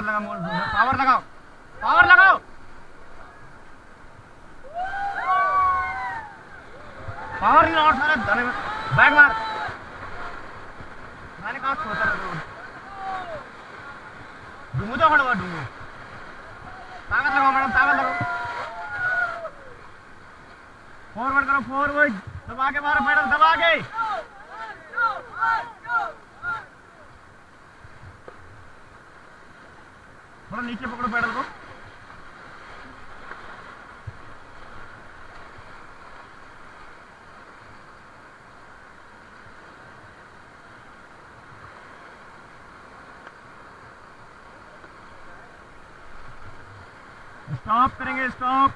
लगा मोड़, पावर लगाओ, पावर लगाओ, पावर नहीं और सारे धने में बैक मार, मैंने कहा सोचा था डूंगू तो खड़ा हुआ डूंगू, ताकत लगाओ मैडम, ताकत लगाओ, फॉरवर्ड करो, फॉरवर्ड दबा के मारो मैडम, दबा के थोड़ा नीचे पकड़ो पैडल को, स्टॉप करेंगे, स्टॉप